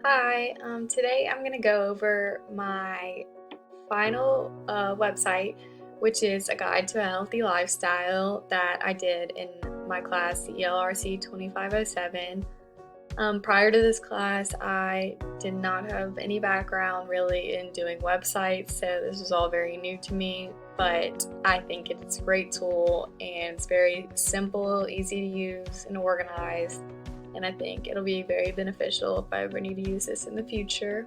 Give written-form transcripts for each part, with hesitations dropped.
Hi, today I'm going to go over my final website, which is a guide to a healthy lifestyle that I did in my class, the ELRC 2507. Prior to this class, I did not have any background really in doing websites, so this is all very new to me, but I think it's a great tool and it's very simple, easy to use, and organized. And I think it'll be very beneficial if I ever need to use this in the future.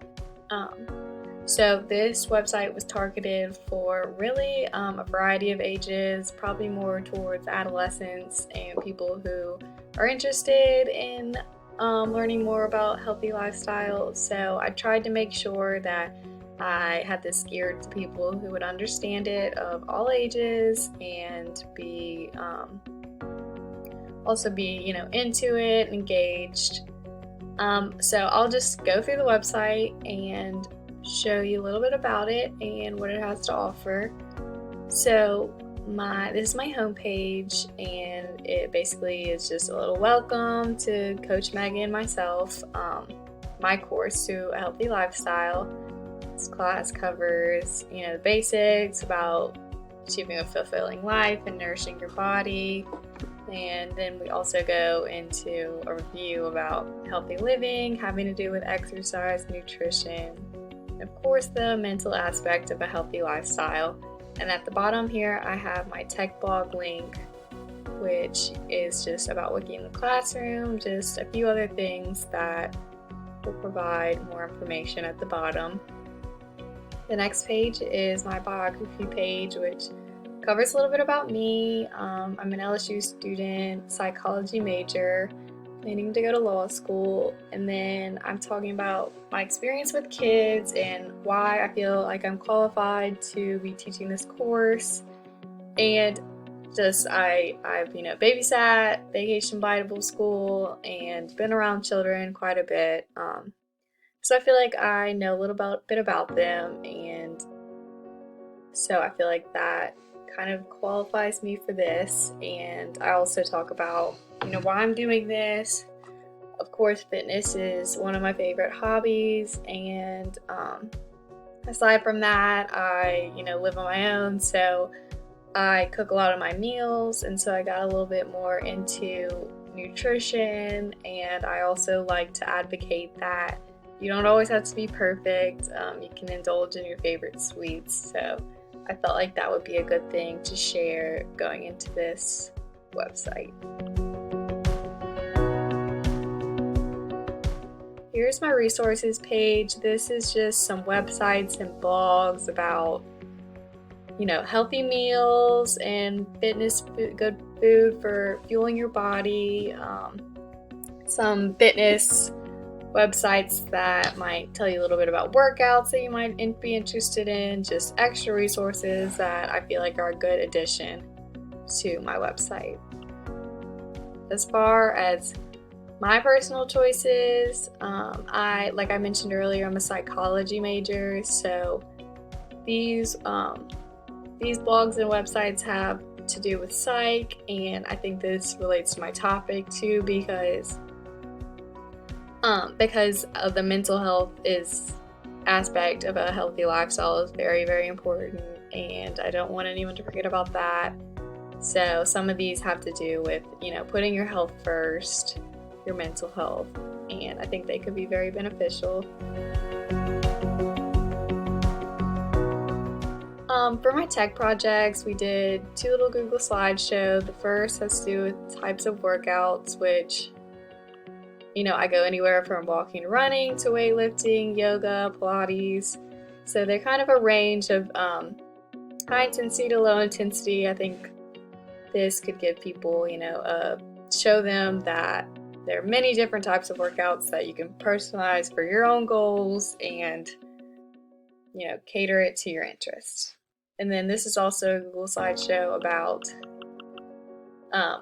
So this website was targeted for really a variety of ages, probably more towards adolescents and people who are interested in learning more about healthy lifestyle. So I tried to make sure that I had this geared to people who would understand it of all ages and also be into it and engaged. So I'll just go through the website and show you a little bit about it and what it has to offer. So this is my homepage, and it basically is just a little welcome to Coach Maggie and myself, my course to a healthy lifestyle. This class covers the basics about achieving a fulfilling life and nourishing your body. And then we also go into a review about healthy living, having to do with exercise, nutrition, and of course the mental aspect of a healthy lifestyle. And at the bottom here I have my tech blog link, which is just about working in the classroom, just a few other things that will provide more information at the bottom. The next page is my biography page, which covers a little bit about me. I'm an LSU student, psychology major, planning to go to law school, and then I'm talking about my experience with kids and why I feel like I'm qualified to be teaching this course. And just I've babysat, vacation Bible school, and been around children quite a bit. So I feel like I know a little bit about them, and so I feel like that kind of qualifies me for this. And I also talk about why I'm doing this. Of course, fitness is one of my favorite hobbies, and aside from that, I live on my own, so I cook a lot of my meals, and so I got a little bit more into nutrition. And I also like to advocate that you don't always have to be perfect. You can indulge in your favorite sweets, so I felt like that would be a good thing to share going into this website. Here's my resources page. This is just some websites and blogs about healthy meals and fitness, good food for fueling your body, some fitness websites that might tell you a little bit about workouts that you might be interested in, just extra resources that I feel like are a good addition to my website. As far as my personal choices, like I mentioned earlier, I'm a psychology major, so these blogs and websites have to do with psych, and I think this relates to my topic too, because of the mental health aspect of a healthy lifestyle is very, very important, and I don't want anyone to forget about that. So some of these have to do with putting your health first, your mental health, and I think they could be very beneficial. For my tech projects, we did 2 little Google slideshows. The first has to do with types of workouts, which I go anywhere from walking to running to weightlifting, yoga, Pilates. So they're kind of a range of high intensity to low intensity. I think this could give people, show them that there are many different types of workouts that you can personalize for your own goals and, cater it to your interests. And then this is also a Google slideshow about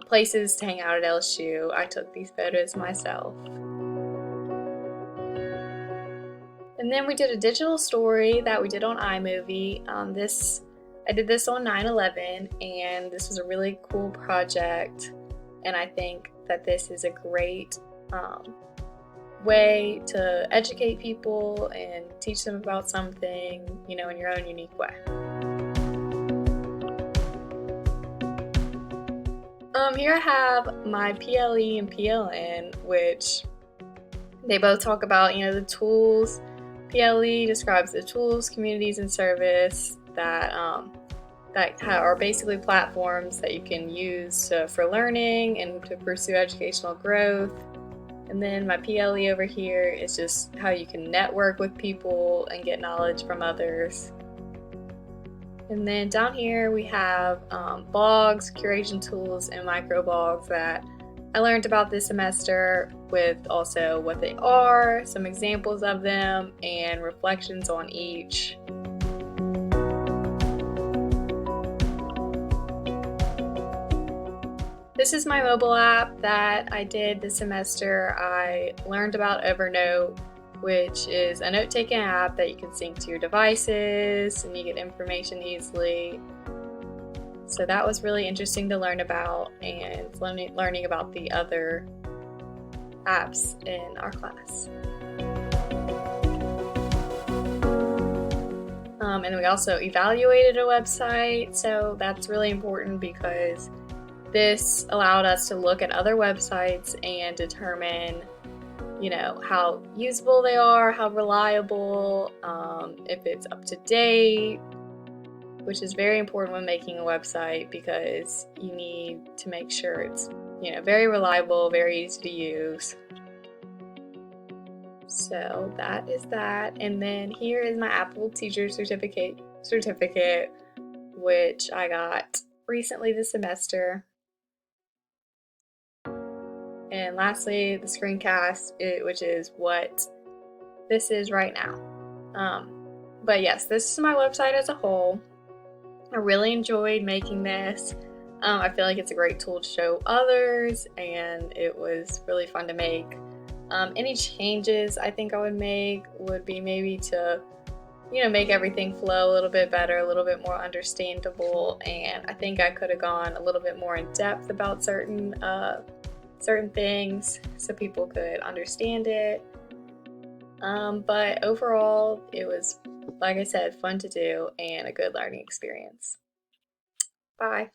places to hang out at LSU. I took these photos myself. And then we did a digital story that we did on iMovie. I did this on 9/11, and this was a really cool project. And I think that this is a great way to educate people and teach them about something, in your own unique way. Here I have my PLE and PLN, which they both talk about, the tools. PLE describes the tools, communities, and service that are basically platforms that you can use for learning and to pursue educational growth. And then my PLE over here is just how you can network with people and get knowledge from others. And then down here we have blogs, curation tools, and microblogs that I learned about this semester, with also what they are, some examples of them, and reflections on each. This is my mobile app that I did this semester. I learned about Evernote, which is a note-taking app that you can sync to your devices and you get information easily. So that was really interesting to learn about, and learning about the other apps in our class. And then we also evaluated a website, so that's really important because this allowed us to look at other websites and determine how usable they are, how reliable, if it's up to date, which is very important when making a website because you need to make sure it's very reliable, very easy to use. So that is that. And then here is my Apple Teacher certificate, which I got recently this semester. And lastly, the screencast, which is what this is right now. But yes, this is my website as a whole. I really enjoyed making this. I feel like it's a great tool to show others, and it was really fun to make. Any changes I think I would make would be maybe to, make everything flow a little bit better, a little bit more understandable, and I think I could have gone a little bit more in depth about certain things so people could understand it. But overall, it was, like I said, fun to do and a good learning experience. Bye.